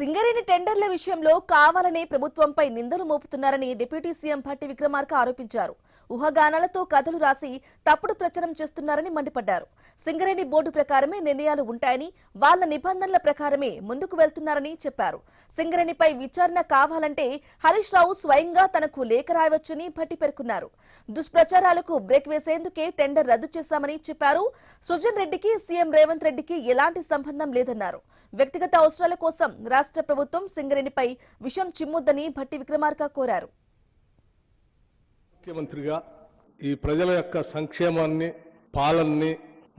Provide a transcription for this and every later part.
సింగరేణి టెండర్ల విషయంలో కావాలనే ప్రభుత్వంపై నిందలు మోపుతున్నారని డిప్యూటీ సీఎం భట్టి విక్రమార్క ఆరోపించారు. ఊహాగానాలతో కథలు రాసి తప్పుడు ప్రచారం చేస్తున్నారని మండిపడ్డారు. సింగరేణి బోర్డు ప్రకారమే నిర్ణయాలు ఉంటాయని, వాళ్ల నిబంధనల ప్రకారమే ముందుకు వెళ్తున్నారని చెప్పారు. సింగరేణిపై విచారణ కావాలంటే హరీష్ రావు స్వయంగా తనకు లేఖ రాయవచ్చని భట్టి పేర్కొన్నారు. దుష్ప్రచారాలకు బ్రేక్ వేసేందుకే టెండర్ రద్దు చేశామని చెప్పారు. సృజన్ రెడ్డికి సీఎం రేవంత్ రెడ్డికి ఎలాంటి సంబంధం లేదన్నారు. వ్యక్తిగత అవసరాల కోసం రాష్ట్ర ప్రభుత్వం సింగరేణిపై విషం చిమ్మొద్దని భట్టి విక్రమార్క కోరారు. ముఖ్యమంత్రిగా ఈ ప్రజల యొక్క సంక్షేమాన్ని, పాలనని,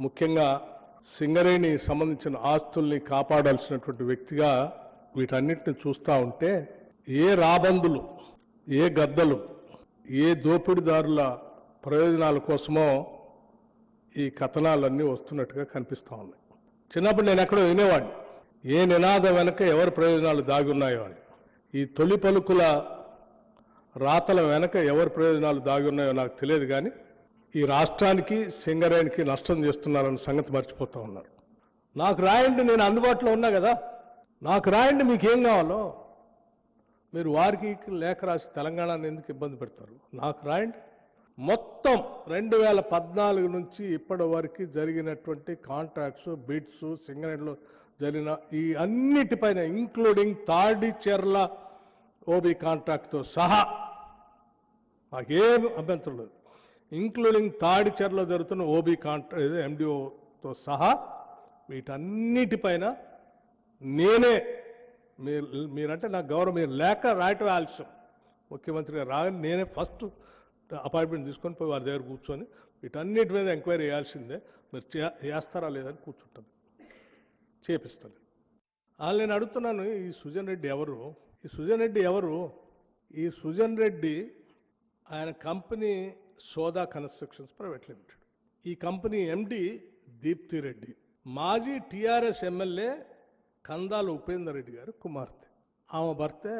ముఖ్యంగా సింగరేణి సంబంధించిన ఆస్తుల్ని కాపాడాల్సినటువంటి వ్యక్తిగా వీటన్నిటిని చూస్తూ ఉంటే ఏ రాబందులు, ఏ గద్దలు, ఏ దోపిడీదారుల ప్రయోజనాల కోసమో ఈ కథనాలన్నీ వస్తున్నట్టుగా కనిపిస్తూ ఉన్నాయి. చిన్నప్పుడు నేను ఎక్కడో వినేవాడిని, ఏ నినాదం వెనక ఎవరి ప్రయోజనాలు దాగి ఉన్నాయో అని. ఈ తొలి పలుకుల రాతల వెనక ఎవరి ప్రయోజనాలు దాగి ఉన్నాయో నాకు తెలియదు, కానీ ఈ రాష్ట్రానికి, సింగరేణికి నష్టం చేస్తున్నారన్న సంగతి మర్చిపోతూ ఉన్నారు. నాకు రాయండి, నేను అందుబాటులో ఉన్నా కదా, నాకు రాయండి, మీకేం కావాలో. మీరు వారికి లేఖ రాసి తెలంగాణని ఎందుకు ఇబ్బంది పెడతారు? నాకు రాయండి. మొత్తం 2014 నుంచి ఇప్పటి వరకు జరిగినటువంటి కాంట్రాక్ట్స్, బిడ్స్, సింగరేణిలో జరిగిన ఈ అన్నిటిపైన, ఇంక్లూడింగ్ తాడిచెర్ల ఓబీ కాంట్రాక్ట్తో సహా, నాకేం అభ్యంతరం లేదు, ఇంక్లూడింగ్ తాడిచెర్లో జరుగుతున్న ఓబీ కాంట్రాక్ట్ ఎండిఓతో సహా వీటన్నిటిపైన నేనే, మీరంటే నాకు గౌరవం, మీరు లేక రాయటం ఆలస్యం, ముఖ్యమంత్రిగా రాగానే నేనే ఫస్ట్ అపాయింట్మెంట్ తీసుకొని పోయి వారి దగ్గర కూర్చొని వీటన్నిటి మీద ఎంక్వైరీ చేయాల్సిందే, మీరు చేస్తారా లేదని కూర్చుంటాను, చేపిస్తాను. వాళ్ళు నేను అడుగుతున్నాను, ఈ సుజన్ రెడ్డి ఎవరు? ఈ సుజన్ రెడ్డి ఎవరు? ఈ సుజన్ రెడ్డి ఆయన కంపెనీ సోదా కన్స్ట్రక్షన్స్ ప్రైవేట్ లిమిటెడ్. ఈ కంపెనీ ఎండి దీప్తి రెడ్డి, మాజీ టీఆర్ఎస్ ఎమ్మెల్యే కందాల ఉపేందర్ రెడ్డి గారు కుమార్తె. ఆమె భర్తే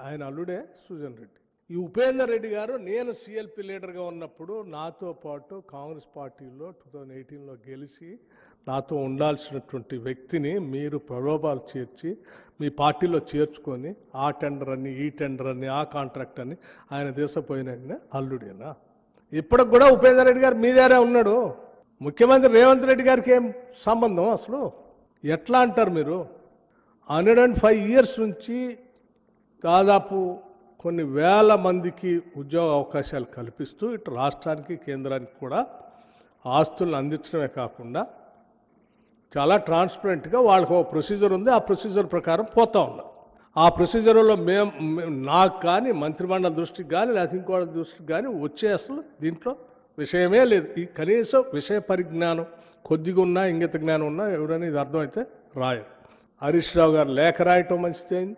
ఆయన అల్లుడే సుజన్ రెడ్డి. ఈ ఉపేందర్ రెడ్డి గారు నేను సిఎల్పి లీడర్గా ఉన్నప్పుడు నాతో పాటు కాంగ్రెస్ పార్టీలో 2018లో గెలిచి నాతో ఉండాల్సినటువంటి వ్యక్తిని మీరు ప్రలోభాలు చేర్చి మీ పార్టీలో చేర్చుకొని ఆ టెండర్ అని, ఈ టెండర్ అని, ఆ కాంట్రాక్ట్ అని ఆయన దేశపోయిన అల్లుడేనా? ఇప్పటికి కూడా ఉపేందర్ రెడ్డి గారు మీ దగ్గరే ఉన్నాడు. ముఖ్యమంత్రి రేవంత్ రెడ్డి గారికి ఏం సంబంధం అసలు? ఎట్లా అంటారు మీరు? 105 years నుంచి దాదాపు కొన్ని వేల మందికి ఉద్యోగ అవకాశాలు కల్పిస్తూ ఇటు రాష్ట్రానికి, కేంద్రానికి కూడా ఆస్తులను అందించడమే కాకుండా చాలా ట్రాన్స్పరెంట్గా వాళ్ళకు ఒక ప్రొసీజర్ ఉంది, ఆ ప్రొసీజర్ ప్రకారం పోతూ ఉన్నారు. ఆ ప్రొసీజర్లో నాకు కానీ, మంత్రిమండలి దృష్టికి కానీ, లేకపోతే ఇంకోళ్ళ దృష్టికి కానీ వచ్చే అసలు దీంట్లో విషయమే లేదు. ఈ కనీసం విషయ పరిజ్ఞానం కొద్దిగా ఉన్నా, ఇంగిత జ్ఞానం ఉన్నా ఎవరైనా ఇది అర్థమైతే రాయరు. హరీష్ రావు గారు లేఖ రాయటం మంచిదైంది,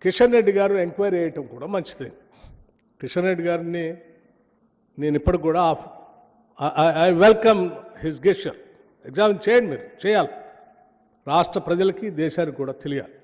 కిషన్ రెడ్డి గారు ఎంక్వైరీ చేయటం కూడా మంచిదే. కిషన్ రెడ్డి గారిని నేను ఇప్పటికి కూడా I welcome his gesture. Examine చేయండి, మీరు చేయాలి, రాష్ట్ర ప్రజలకి, దేశానికి కూడా తెలియాలి.